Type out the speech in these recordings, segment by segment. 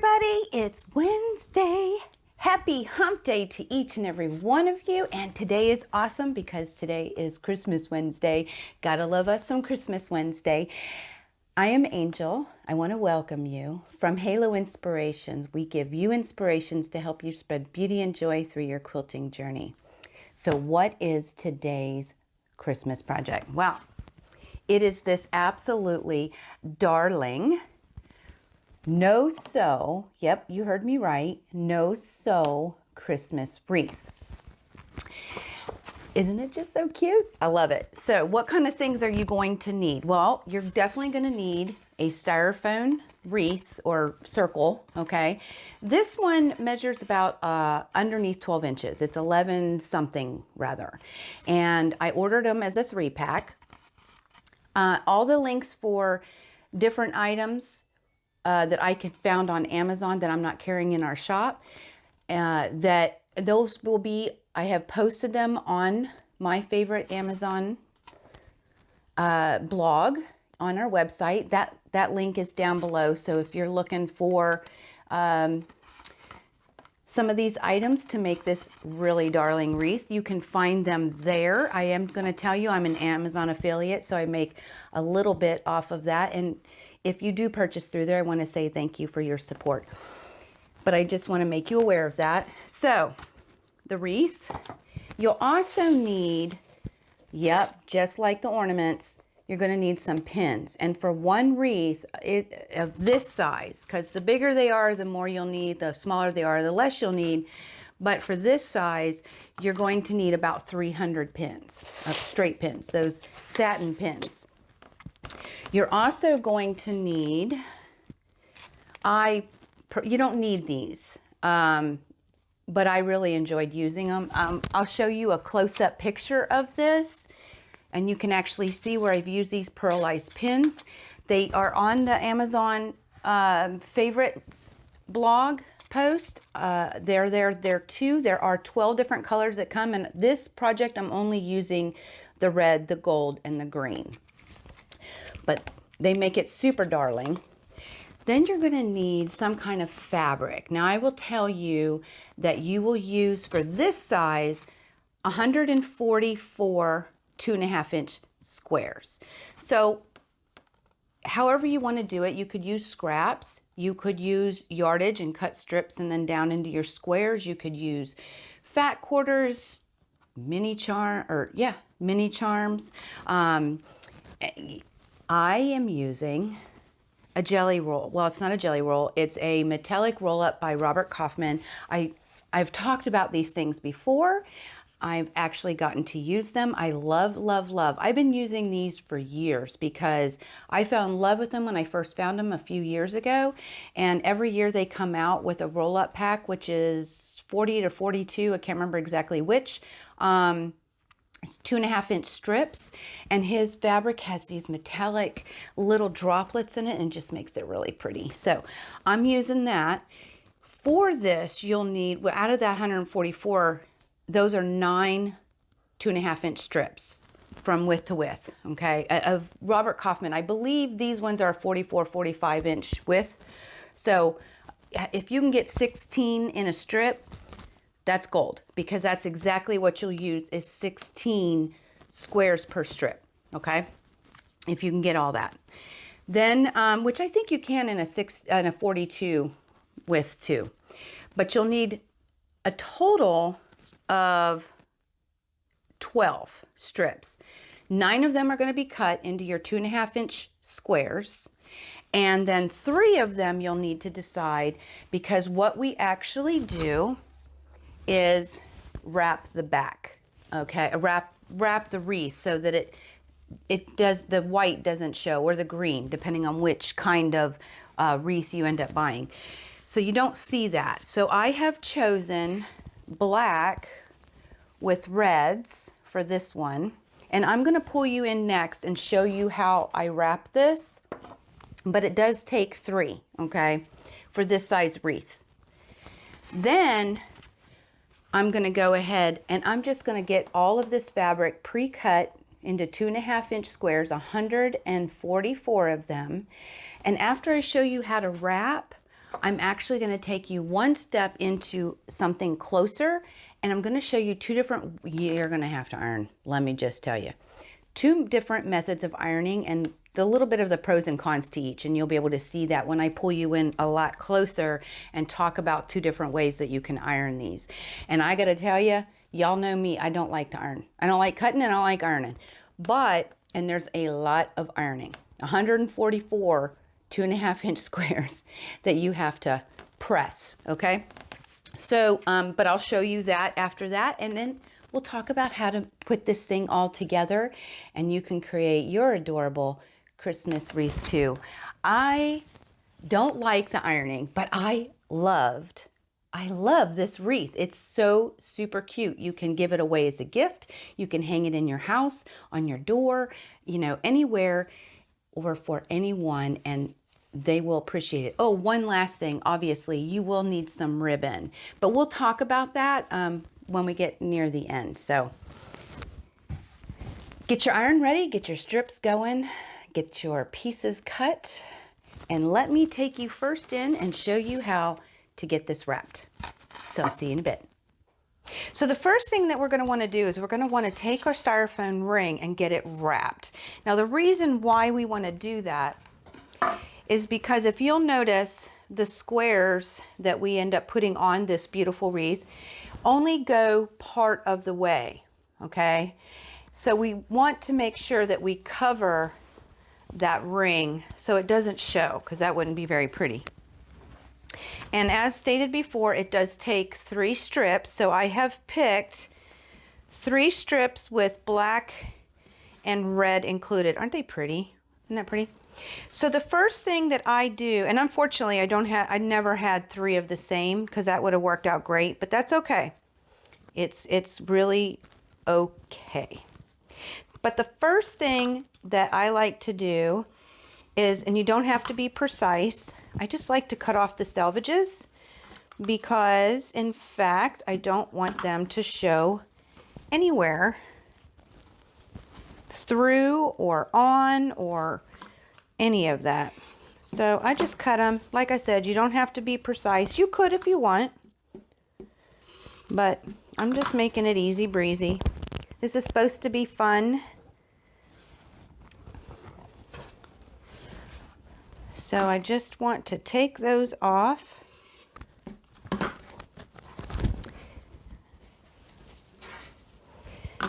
everybody, it's Wednesday. Happy hump day to each and every one of you. And today is awesome because today is Christmas Wednesday. Gotta love us some Christmas Wednesday. I am Angel. I want to welcome you from Halo Inspirations. We give you inspirations to help you spread beauty and joy through your quilting journey. So what is today's Christmas project? Well, it is this absolutely darling no sew, yep, you heard me right, no sew Christmas wreath. Isn't it just so cute? I love it. So what kind of things are you going to need? Well, you're definitely going to need a styrofoam wreath or circle, okay? This one measures about underneath 12 inches. It's 11 something rather. And I ordered them as a 3-pack. All the links for different items that I found on Amazon that I'm not carrying in our shop, that those will be, I have posted them on my favorite Amazon blog on our website. That link is down below. So if you're looking for some of these items to make this really darling wreath, you can find them there. I am going to tell you I'm an Amazon affiliate, so I make a little bit off of that. And if you do purchase through there, I want to say thank you for your support. But I just want to make you aware of that. So the wreath, you'll also need, yep, just like the ornaments, you're going to need some pins. And for one wreath of this size, because the bigger they are, the more you'll need, the smaller they are, the less you'll need. But for this size, you're going to need about 300 pins of straight pins, those satin pins. You're also going to need, you don't need these, but I really enjoyed using them. I'll show you a close-up picture of this, and you can actually see where I've used these pearlized pins. They are on the Amazon favorites blog post. They're there too. There are 12 different colors that come, and this project I'm only using the red, the gold, and the green. But they make it super darling. Then you're going to need some kind of fabric. Now I will tell you that you will use for this size 144 2.5-inch squares. So however you want to do it, you could use scraps, you could use yardage and cut strips and then down into your squares. You could use fat quarters, mini charms. I am using a jelly roll. Well, it's not a jelly roll. It's a metallic roll up by Robert Kaufman. I've talked about these things before. I've actually gotten to use them. I love, love, love. I've been using these for years because I fell in love with them when I first found them a few years ago. And every year they come out with a roll up pack, which is 40 to 42. I can't remember exactly which. It's 2.5-inch strips, and his fabric has these metallic little droplets in it and just makes it really pretty. So I'm using that. For this, you'll need, well, out of that 144, those are 9 2.5-inch strips from width to width, okay, of Robert Kaufman. I believe these ones are 44, 45-inch width. So if you can get 16 in a strip, that's gold, because that's exactly what you'll use is 16 squares per strip, okay? If you can get all that. Then, which I think you can in a 42 width too. But you'll need a total of 12 strips. 9 of them are going to be cut into your 2.5-inch squares. And then 3 of them you'll need to decide, because what we actually do is wrap the back, okay? Wrap the wreath so that it does, the white doesn't show, or the green, depending on which kind of wreath you end up buying. So you don't see that. So I have chosen black with reds for this one, and I'm going to pull you in next and show you how I wrap this, but it does take 3, okay, for this size wreath. Then I'm going to go ahead and I'm just going to get all of this fabric pre-cut into 2.5-inch squares, 144 of them. And after I show you how to wrap, I'm actually going to take you one step into something closer, and I'm going to show you two different, you're going to have to iron, let me just tell you. Two different methods of ironing and the little bit of the pros and cons to each, and you'll be able to see that when I pull you in a lot closer and talk about two different ways that you can iron these. And I got to tell you, y'all know me, I don't like to iron. I don't like cutting and I don't like ironing. But, and there's a lot of ironing, 144 2.5-inch squares that you have to press, okay? So, but I'll show you that after that, and then we'll talk about how to put this thing all together, and you can create your adorable Christmas wreath too. I don't like the ironing, but I love this wreath. It's so super cute. You can give it away as a gift. You can hang it in your house, on your door, you know, anywhere, or for anyone, and they will appreciate it. Oh, one last thing. Obviously, you will need some ribbon, but we'll talk about that when we get near the end. So get your iron ready, get your strips going, get your pieces cut, and let me take you first in and show you how to get this wrapped. So I'll see you in a bit. So the first thing that we're going to want to do is we're going to want to take our styrofoam ring and get it wrapped. Now the reason why we want to do that is because if you'll notice, the squares that we end up putting on this beautiful wreath only go part of the way, okay? So we want to make sure that we cover that ring so it doesn't show, because that wouldn't be very pretty. And as stated before, it does take 3 strips. So I have picked 3 strips with black and red included. Aren't they pretty? Isn't that pretty? So the first thing that I do, and unfortunately I never had 3 of the same, because that would have worked out great, but that's okay. It's really okay. But the first thing that I like to do is, and you don't have to be precise, I just like to cut off the selvages, because in fact I don't want them to show anywhere through or on or any of that. So I just cut them. Like I said, you don't have to be precise. You could if you want, but I'm just making it easy breezy. This is supposed to be fun. So I just want to take those off.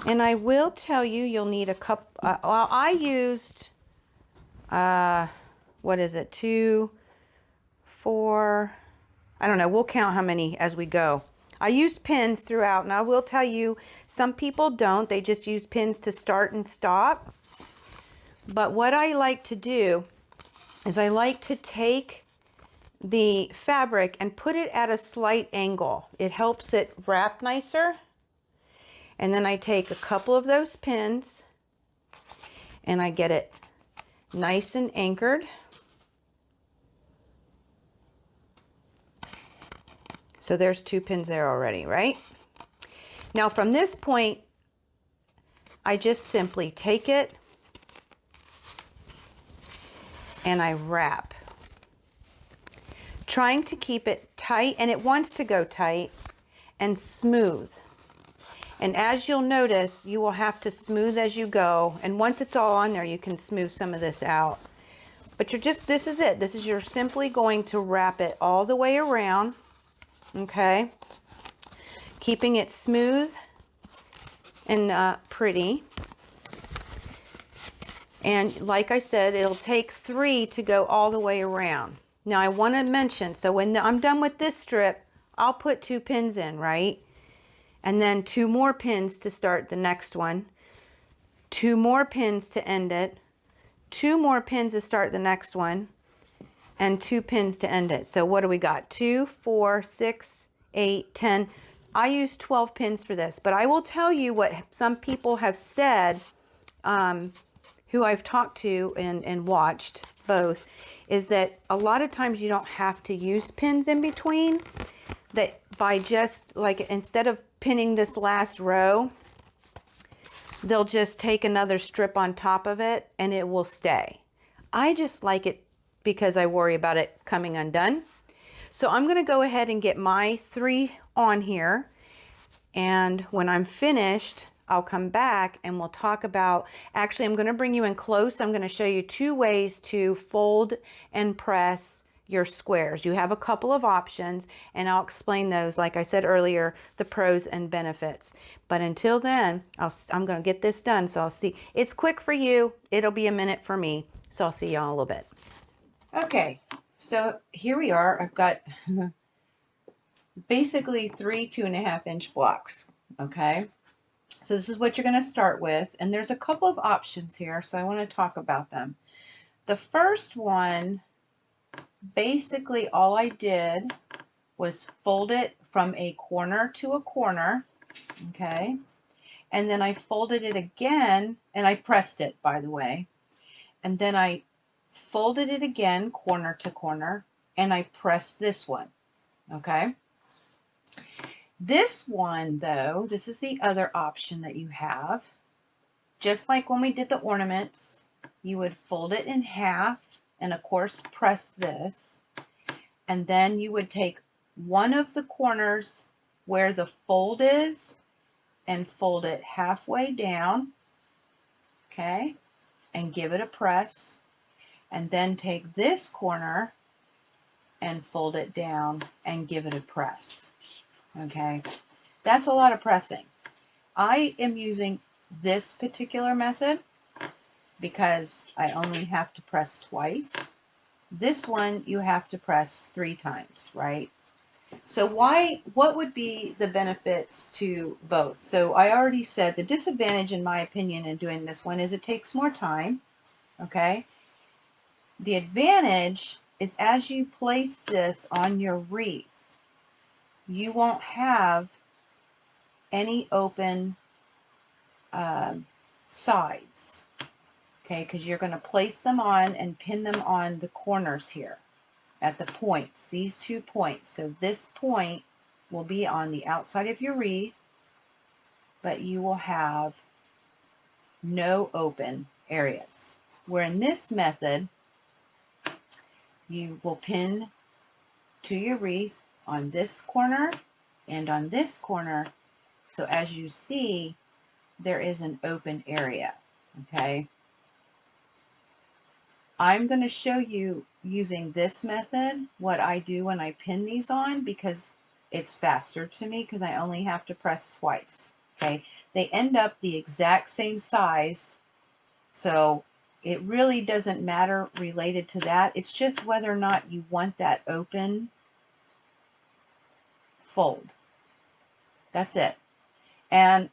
And I will tell you, you'll need a cup. Well, I used, what is it? 2, 4, I don't know. We'll count how many as we go. I use pins throughout, and I will tell you, some people don't. They just use pins to start and stop. But what I like to do is I like to take the fabric and put it at a slight angle. It helps it wrap nicer. And then I take a couple of those pins and I get it nice and anchored. So there's 2 pins there already, right? Now from this point, I just simply take it and I wrap, trying to keep it tight, and it wants to go tight and smooth. And as you'll notice, you will have to smooth as you go. And once it's all on there, you can smooth some of this out. But you're just, this is it. This is, you're simply going to wrap it all the way around, okay? Keeping it smooth and pretty. And like I said, it'll take 3 to go all the way around. Now I want to mention, so when I'm done with this strip, I'll put 2 pins in, right? And then 2 more pins to start the next one, 2 more pins to end it, 2 more pins to start the next one, and 2 pins to end it. So what do we got? 2, 4, 6, 8, 10. I use 12 pins for this, but I will tell you what some people have said, who I've talked to and watched both, is that a lot of times you don't have to use pins in between. That by just like, instead of pinning this last row, they'll just take another strip on top of it and it will stay. I just like it because I worry about it coming undone. So I'm going to go ahead and get my 3 on here. And when I'm finished, I'll come back and we'll talk about, actually I'm going to bring you in close. I'm going to show you 2 ways to fold and press your squares. You have a couple of options and I'll explain those, like I said earlier, the pros and benefits. But until then, I'm going to get this done. So I'll see, it's quick for you. It'll be a minute for me. So I'll see y'all in a little bit. Okay, so here we are. I've got basically 3 2.5-inch blocks. Okay. So this is what you're going to start with, and there's a couple of options here, so I want to talk about them. The first one, basically all I did was fold it from a corner to a corner, okay? And then I folded it again, and I pressed it, by the way. And then I folded it again, corner to corner, and I pressed this one, okay? This one, though, this is the other option that you have. Just like when we did the ornaments, you would fold it in half and of course press this. And then you would take one of the corners where the fold is and fold it halfway down, okay, and give it a press. And then take this corner and fold it down and give it a press, okay. That's a lot of pressing. I am using this particular method because I only have to press twice. This one you have to press 3 times, right? So what would be the benefits to both? So I already said the disadvantage, in my opinion, in doing this one is it takes more time, okay? The advantage is as you place this on your wreath, you won't have any open sides, okay, because you're going to place them on and pin them on the corners here at the points, these 2 points. So this point will be on the outside of your wreath, but you will have no open areas. Where in this method, you will pin to your wreath on this corner and on this corner. So as you see, there is an open area, okay? I'm going to show you using this method what I do when I pin these on because it's faster to me because I only have to press twice. Okay, they end up the exact same size, so it really doesn't matter related to that. It's just whether or not you want that open fold. That's it. And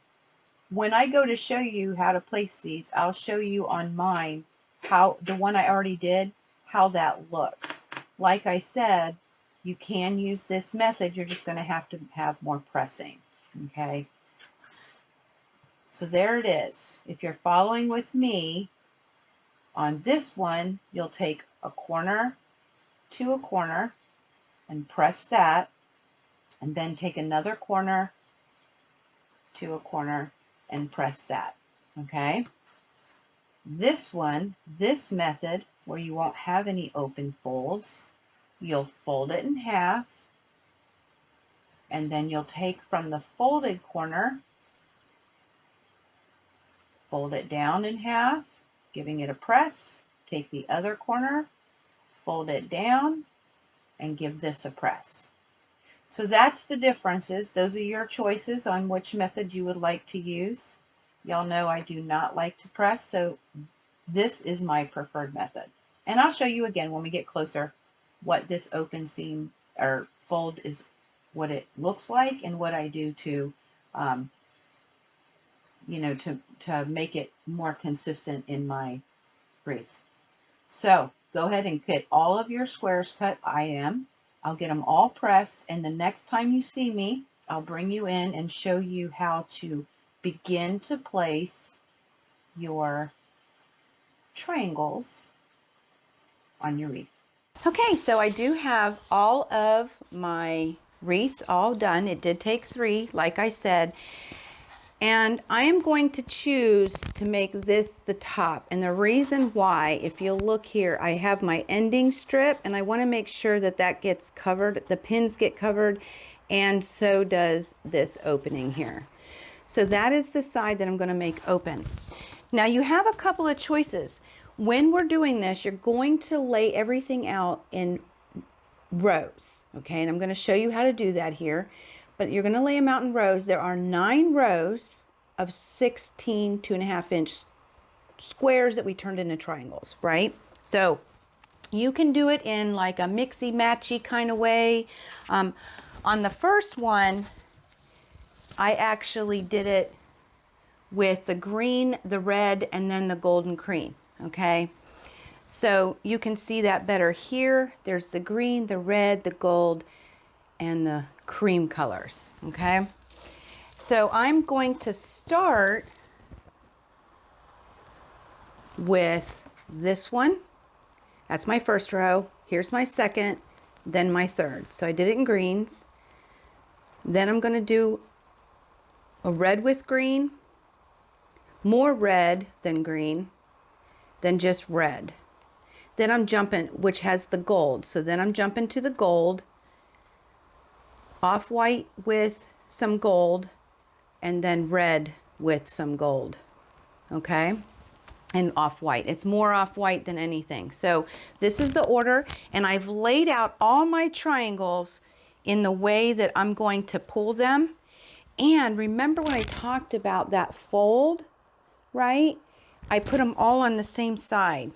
when I go to show you how to place these, I'll show you on mine how the one I already did, how that looks. Like I said, you can use this method. You're just going to have more pressing. Okay. So there it is. If you're following with me on this one, you'll take a corner to a corner and press that, and then take another corner to a corner and press that. Okay. This one, this method, where you won't have any open folds, you'll fold it in half, and then you'll take from the folded corner, fold it down in half, giving it a press, take the other corner, fold it down, and give this a press. So that's the differences. Those are your choices on which method you would like to use. Y'all know I do not like to press, so this is my preferred method. And I'll show you again when we get closer what this open seam or fold is, what it looks like, and what I do to, to make it more consistent in my wreath. So go ahead and get all of your squares cut. I'll get them all pressed, and the next time you see me, I'll bring you in and show you how to begin to place your triangles on your wreath. Okay, so I do have all of my wreath all done. It did take 3, like I said. And I am going to choose to make this the top. And the reason why, if you'll look here, I have my ending strip and I want to make sure that that gets covered, the pins get covered, and so does this opening here. So that is the side that I'm going to make open. Now you have a couple of choices. When we're doing this, you're going to lay everything out in rows, okay? And I'm going to show you how to do that here. But you're going to lay them out in rows. There are 9 rows of 16 2.5-inch squares that we turned into triangles, right? So you can do it in like a mixy-matchy kind of way. On the first one, I actually did it with the green, the red, and then the golden cream, okay? So you can see that better here. There's the green, the red, the gold, and the cream colors, okay? So I'm going to start with this one. That's my first row. Here's my second, then my third. So I did it in greens. Then I'm going to do a red with green, more red than green, then just red. Then I'm jumping, which has the gold. So then I'm jumping to the gold, off-white with some gold, and then red with some gold, okay? And off-white. It's more off-white than anything. So this is the order, and I've laid out all my triangles in the way that I'm going to pull them. And remember when I talked about that fold, right? I put them all on the same side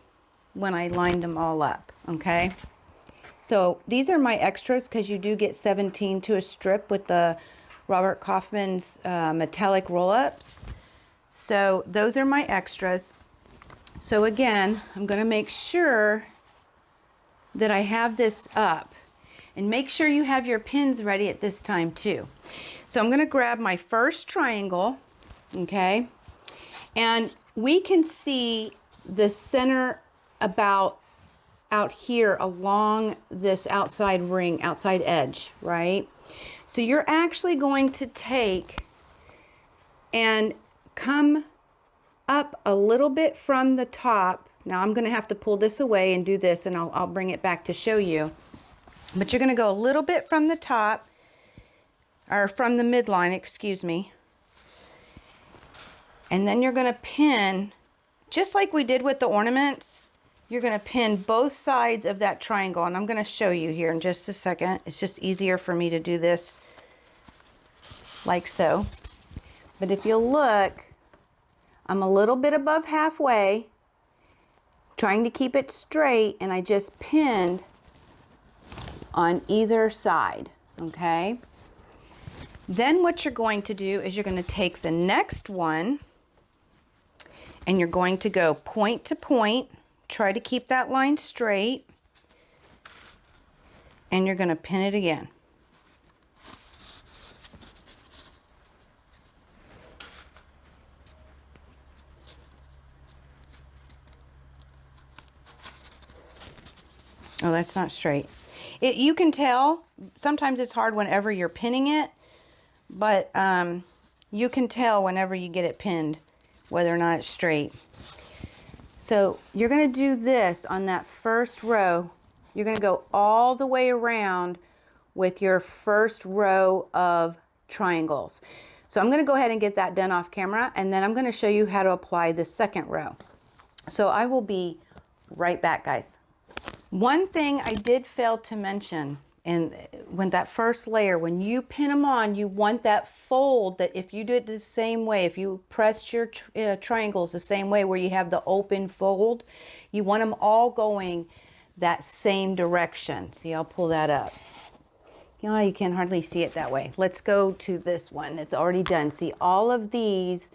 when I lined them all up, okay? So these are my extras because you do get 17 to a strip with the Robert Kaufman's metallic roll-ups. So those are my extras. So again, I'm going to make sure that I have this up. And make sure you have your pins ready at this time too. So I'm going to grab my first triangle, okay? And we can see the center about out here along this outside ring, outside edge, right? So you're actually going to take and come up a little bit from the top. Now I'm going to have to pull this away and do this, and I'll bring it back to show you. But you're going to go a little bit from the top, or from the midline, excuse me. And then you're going to pin, just like we did with the ornaments, you're going to pin both sides of that triangle. And I'm going to show you here in just a second. It's just easier for me to do this like so. But if you'll look, I'm a little bit above halfway, trying to keep it straight, and I just pinned on either side, okay? Then what you're going to do is you're going to take the next one and you're going to go point to point. Try to keep that line straight, and you're going to pin it again. Oh, that's not straight. You can tell, sometimes it's hard whenever you're pinning it, but you can tell whenever you get it pinned whether or not it's straight. So you're going to do this on that first row. You're going to go all the way around with your first row of triangles. So I'm going to go ahead and get that done off camera, and then I'm going to show you how to apply the second row. So I will be right back, guys. One thing I did fail to mention, and when that first layer, when you pin them on, you want that fold, that if you do it the same way, if you press your triangles the same way where you have the open fold, you want them all going that same direction. See, I'll pull that up. You know, you can hardly see it that way. Let's go to this one. It's already done. See, all of these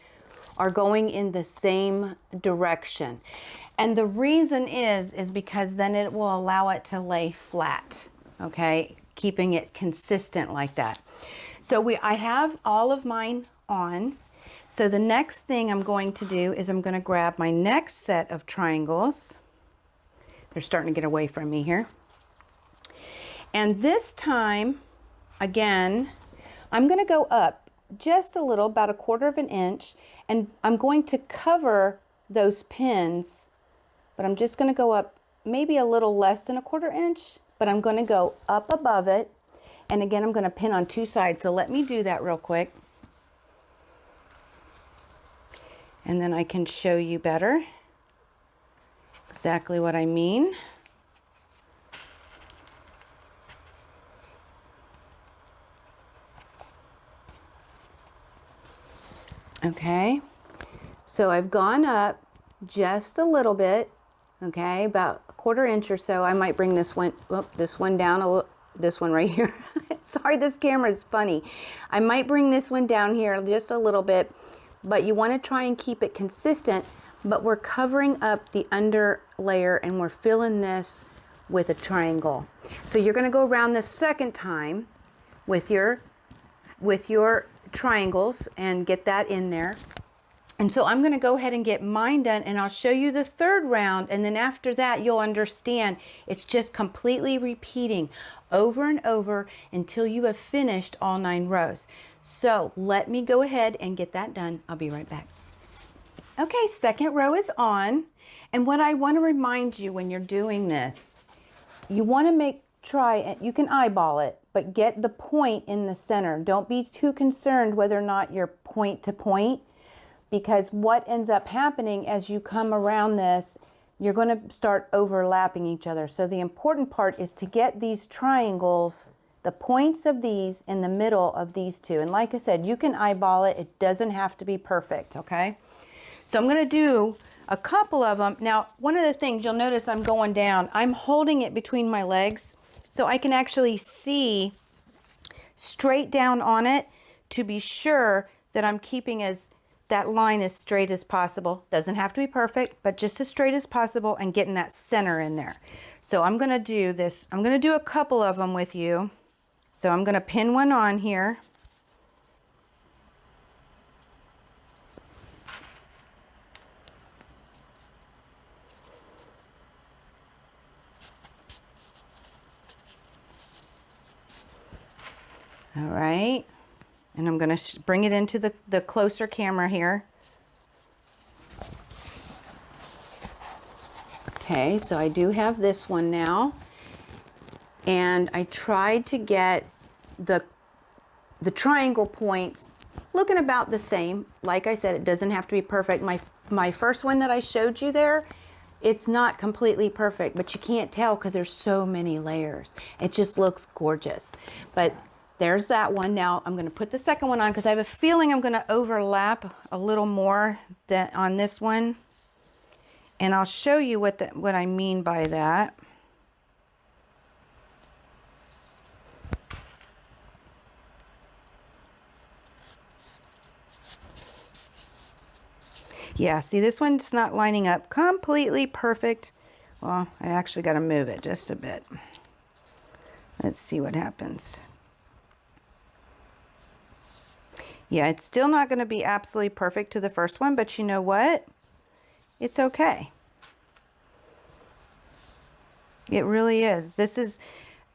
are going in the same direction. And the reason is because then it will allow it to lay flat. Okay, keeping it consistent like that. So I have all of mine on. So the next thing I'm going to do is I'm going to grab my next set of triangles. They're starting to get away from me here. And this time, again, I'm going to go up just a little, about 1/4 of an inch, and I'm going to cover those pins, but I'm just going to go up maybe a little less than 1/4 inch, but I'm going to go up above it. And again, I'm going to pin on 2 sides. So let me do that real quick. And then I can show you better exactly what I mean. Okay, so I've gone up just a little bit, okay, about 1/4 inch or so. I might bring this one down a little, this one right here. Sorry, this camera is funny. I might bring this one down here just a little bit, but you want to try and keep it consistent, but we're covering up the under layer and we're filling this with a triangle. So you're going to go around this second time with your triangles and get that in there. And so I'm going to go ahead and get mine done, and I'll show you the third round, and then after that you'll understand it's just completely repeating over and over until you have finished all 9 rows. So let me go ahead and get that done. I'll be right back. Okay, second row is on, and what I want to remind you when you're doing this, you want to try it, you can eyeball it, but get the point in the center. Don't be too concerned whether or not you're point to point, because what ends up happening as you come around this, you're going to start overlapping each other. So the important part is to get these triangles, the points of these in the middle of these two. And like I said, you can eyeball it. It doesn't have to be perfect, okay? So I'm going to do a couple of them. Now, one of the things you'll notice, I'm going down. I'm holding it between my legs so I can actually see straight down on it to be sure that I'm keeping that line as straight as possible. Doesn't have to be perfect, but just as straight as possible, and getting that center in there. So I'm going to do this. I'm going to do a couple of them with you. So I'm going to pin one on here. All right, and I'm going to bring it into the closer camera here. Okay, so I do have this one now, and I tried to get the triangle points looking about the same. Like I said, it doesn't have to be perfect. My first one that I showed you there, it's not completely perfect, but you can't tell because there's so many layers. It just looks gorgeous. But there's that one. Now I'm going to put the second one on because I have a feeling I'm going to overlap a little more than on this one. And I'll show you what I mean by that. Yeah, see, this one's not lining up completely perfect. Well, I actually got to move it just a bit. Let's see what happens. Yeah, it's still not going to be absolutely perfect to the first one, but you know what? It's okay. It really is. This is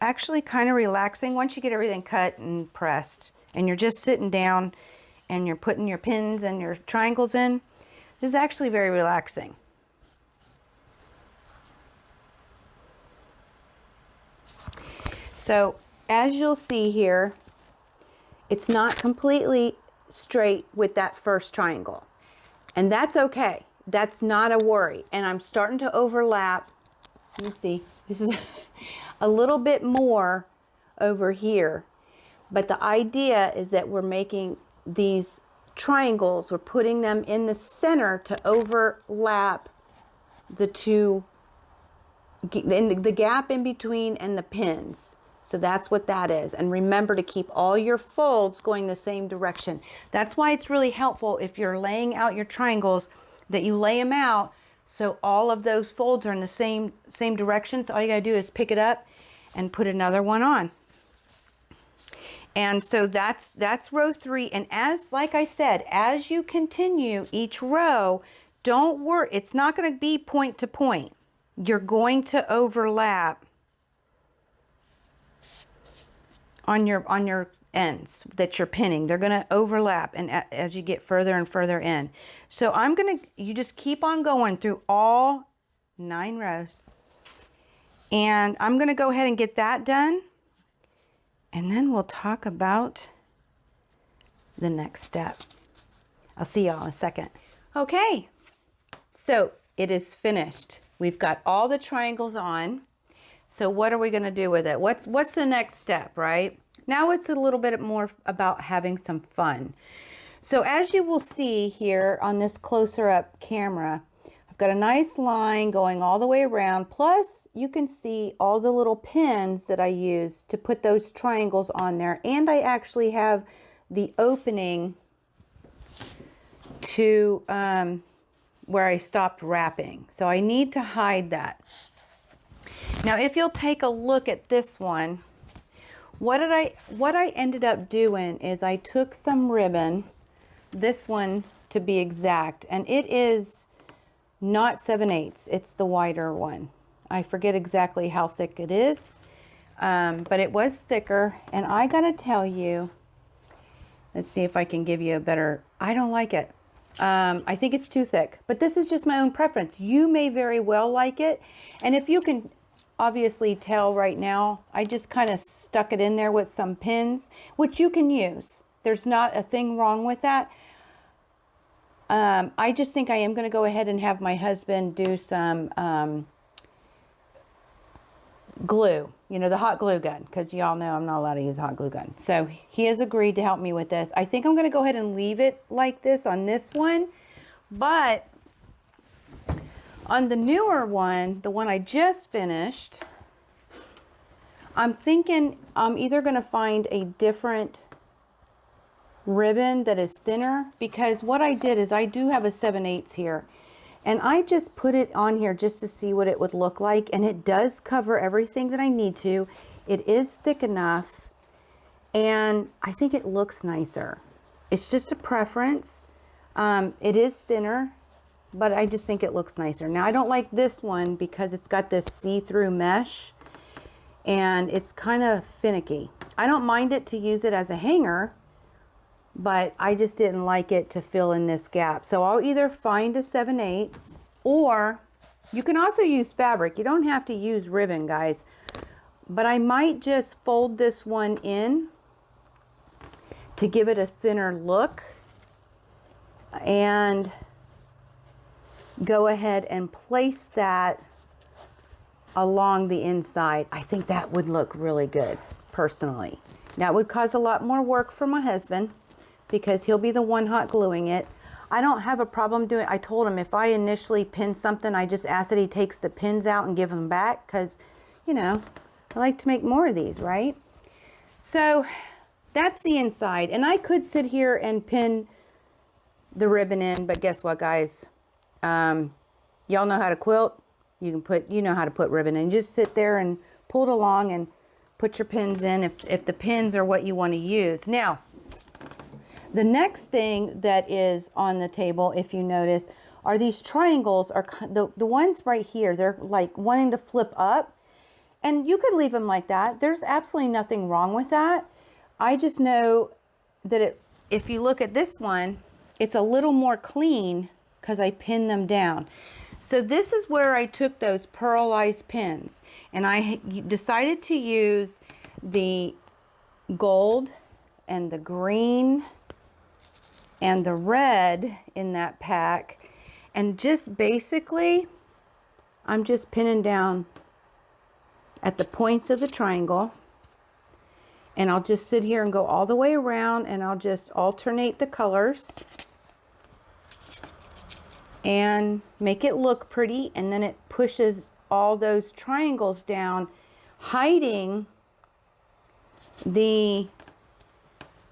actually kind of relaxing once you get everything cut and pressed, and you're just sitting down and you're putting your pins and your triangles in. This is actually very relaxing. So as you'll see here, it's not completely straight with that first triangle, and that's okay. That's not a worry. And I'm starting to overlap. Let me see, this is a little bit more over here, but the idea is that we're making these triangles, we're putting them in the center to overlap the two, the gap in between and the pins. So that's what that is. And remember to keep all your folds going the same direction. That's why it's really helpful if you're laying out your triangles that you lay them out so all of those folds are in the same direction. So all you gotta do is pick it up and put another one on. And so that's row 3. And like I said, as you continue each row, don't worry, it's not going to be point to point. You're going to overlap on your ends that you're pinning. They're going to overlap and as you get further and further in. So you just keep on going through all 9 rows. And I'm going to go ahead and get that done. And then we'll talk about the next step. I'll see y'all in a second. Okay, so it is finished. We've got all the triangles on. So what are we going to do with it? What's the next step, right? Now it's a little bit more about having some fun. So as you will see here on this closer up camera, I've got a nice line going all the way around. Plus you can see all the little pins that I use to put those triangles on there. And I actually have the opening to where I stopped wrapping. So I need to hide that. Now, if you'll take a look at this one, what I ended up doing is I took some ribbon, this one to be exact, and it is not 7/8, it's the wider one. I forget exactly how thick it is, but it was thicker, and I gotta tell you, let's see if I can give you a better, I don't like it. I think it's too thick, but this is just my own preference. You may very well like it, and if you can obviously tell right now, I just kind of stuck it in there with some pins, which you can use. There's not a thing wrong with that. I just think I am going to go ahead and have my husband do some glue, you know, the hot glue gun, because y'all know I'm not allowed to use a hot glue gun. So he has agreed to help me with this. I think I'm going to go ahead and leave it like this on this one, but on the newer one, the one I just finished, I'm thinking I'm either going to find a different ribbon that is thinner, because what I did is I do have a 7/8 here, and I just put it on here just to see what it would look like, and it does cover everything that I need to. It is thick enough, and I think it looks nicer. It's just a preference. It is thinner, but I just think it looks nicer. Now, I don't like this one because it's got this see-through mesh, and it's kind of finicky. I don't mind it to use it as a hanger, but I just didn't like it to fill in this gap. So I'll either find a 7/8, or you can also use fabric. You don't have to use ribbon, guys. But I might just fold this one in to give it a thinner look, and go ahead and place that along the inside. I think that would look really good, personally. Now, it would cause a lot more work for my husband, because he'll be the one hot gluing it. I don't have a problem doing it. I told him if I initially pin something, I just ask that he takes the pins out and give them back, because, you know, I like to make more of these, right? So that's the inside. And I could sit here and pin the ribbon in, but guess what, guys? Y'all know how to quilt. You know how to put ribbon in. Just sit there and pull it along and put your pins in if the pins are what you want to use. Now, the next thing that is on the table, if you notice, are these triangles. Are the ones right here. They're like wanting to flip up, and you could leave them like that. There's absolutely nothing wrong with that. I just know that if you look at this one, it's a little more clean because I pinned them down. So this is where I took those pearlized pins, and I decided to use the gold and the green and the red in that pack, and just basically I'm just pinning down at the points of the triangle, and I'll just sit here and go all the way around, and I'll just alternate the colors and make it look pretty, and then it pushes all those triangles down, hiding the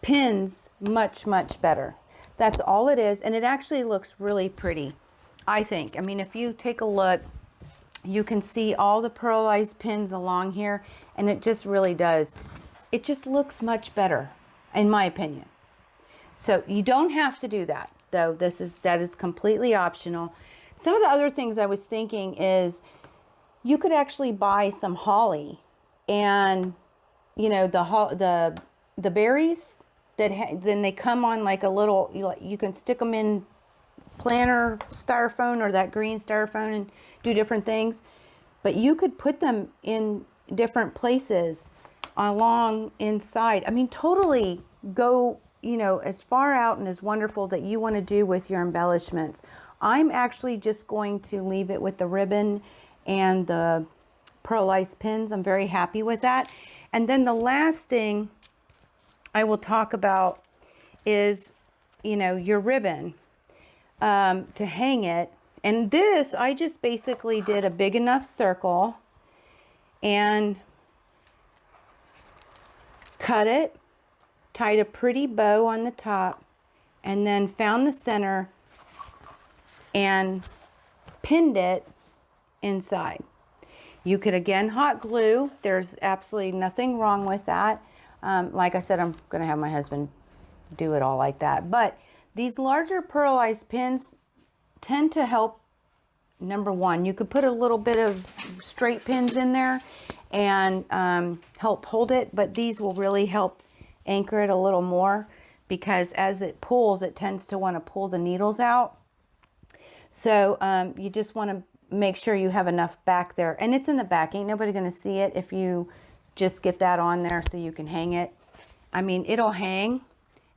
pins much better. That's all it is, and it actually looks really pretty, I think. I mean, if you take a look, you can see all the pearlized pins along here, and it just really does. It just looks much better, in my opinion. So you don't have to do that, though. That is completely optional. Some of the other things I was thinking is you could actually buy some holly, and you know, the the berries that then they come on like a little, you can stick them in planter styrofoam or that green styrofoam and do different things. But you could put them in different places along inside. I mean, totally go, you know, as far out and as wonderful that you want to do with your embellishments. I'm actually just going to leave it with the ribbon and the pearlized pins. I'm very happy with that. And then the last thing I will talk about is, you know, your ribbon to hang it. And this, I just basically did a big enough circle and cut it, tied a pretty bow on the top, and then found the center and pinned it inside. You could again hot glue. There's absolutely nothing wrong with that. Like I said, I'm going to have my husband do it all like that. But these larger pearlized pins tend to help. Number one, you could put a little bit of straight pins in there and help hold it, but these will really help anchor it a little more, because as it pulls, it tends to want to pull the needles out. So you just want to make sure you have enough back there, and it's in the back. Ain't nobody going to see it if you just get that on there so you can hang it. I mean, it'll hang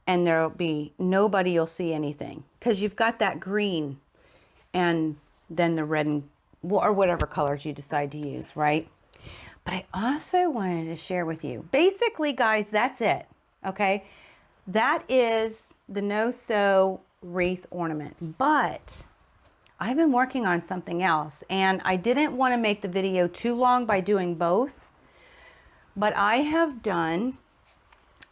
and there'll be nobody will see anything, because you've got that green and then the red and or whatever colors you decide to use, right? But I also wanted to share with you, basically guys, that's it. Okay, that is the No Sew wreath ornament. But I've been working on something else, and I didn't want to make the video too long by doing both, but I have done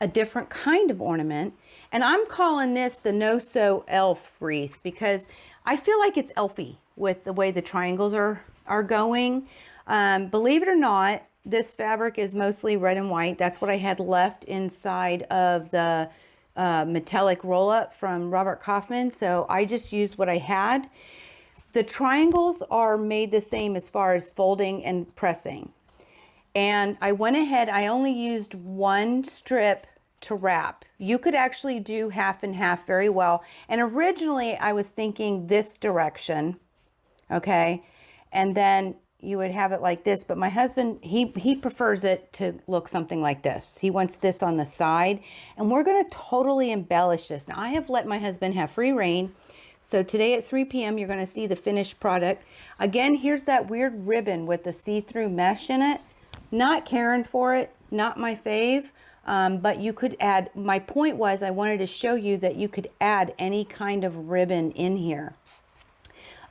a different kind of ornament, and I'm calling this the No Sew elf wreath, because I feel like it's elfy with the way the triangles are going. Believe it or not, this fabric is mostly red and white. That's what I had left inside of the metallic roll-up from Robert Kaufman, so I just used what I had. The triangles are made the same as far as folding and pressing. And I went ahead, I only used one strip to wrap. You could actually do half and half very well. And originally I was thinking this direction, okay? And then you would have it like this, but my husband, he prefers it to look something like this. He wants this on the side, and we're gonna totally embellish this. Now I have let my husband have free reign. So today at 3 p.m. you're gonna see the finished product. Again, here's that weird ribbon with the see-through mesh in it. Not caring for it, not my fave. But you could add, my point was I wanted to show you that you could add any kind of ribbon in here.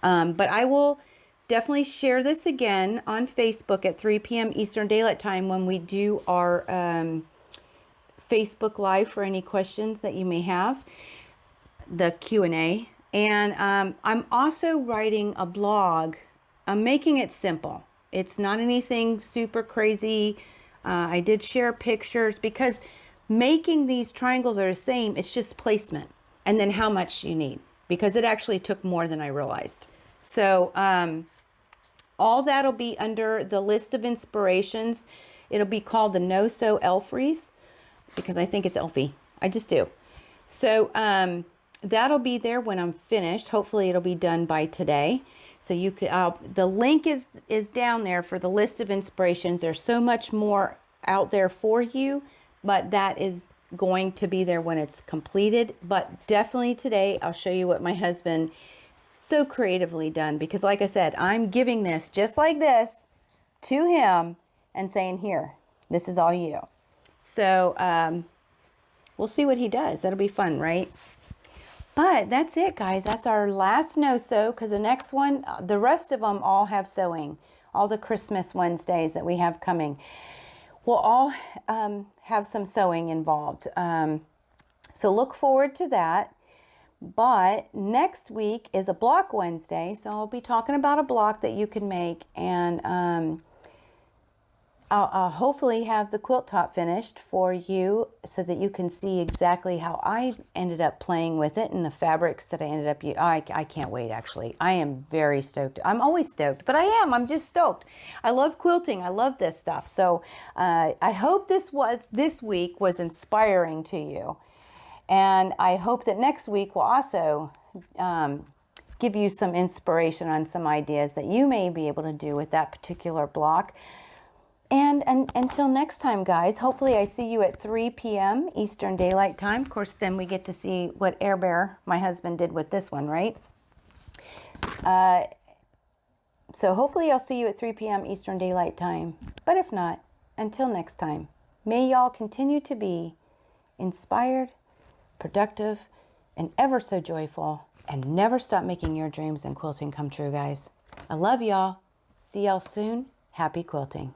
But I will definitely share this again on Facebook at 3 p.m. Eastern Daylight Time when we do our Facebook Live for any questions that you may have, the Q&A. And I'm also writing a blog. I'm making it simple. It's not anything super crazy. I did share pictures, because making these triangles are the same. It's just placement and then how much you need, because it actually took more than I realized. So all that'll be under the list of inspirations. It'll be called the No Sew elf wreath, because I think it's elfy. I just do. So that'll be there when I'm finished. Hopefully it'll be done by today. So you could, the link is down there for the list of inspirations. There's so much more out there for you, but that is going to be there when it's completed. But definitely today, I'll show you what my husband so creatively done, because like I said, I'm giving this just like this to him and saying, here, this is all you. So we'll see what he does. That'll be fun, right? But that's it, guys. That's our last No Sew, because the next one, the rest of them all have sewing. All the Christmas Wednesdays that we have coming will all have some sewing involved. So look forward to that. But next week is a block Wednesday, so I'll be talking about a block that you can make. And I'll hopefully have the quilt top finished for you so that you can see exactly how I ended up playing with it and the fabrics that I ended up using. I can't wait, actually. I am very stoked. I'm always stoked, but I'm just stoked. I love quilting. I love this stuff. So I hope this week was inspiring to you. And I hope that next week will also give you some inspiration on some ideas that you may be able to do with that particular block. And until next time, guys, hopefully I see you at 3 p.m. Eastern Daylight Time. Of course, then we get to see what Air Bear, my husband, did with this one, right? So hopefully I'll see you at 3 p.m. Eastern Daylight Time. But if not, until next time, may y'all continue to be inspired, productive, and ever so joyful, and never stop making your dreams and quilting come true, guys. I love y'all. See y'all soon. Happy quilting.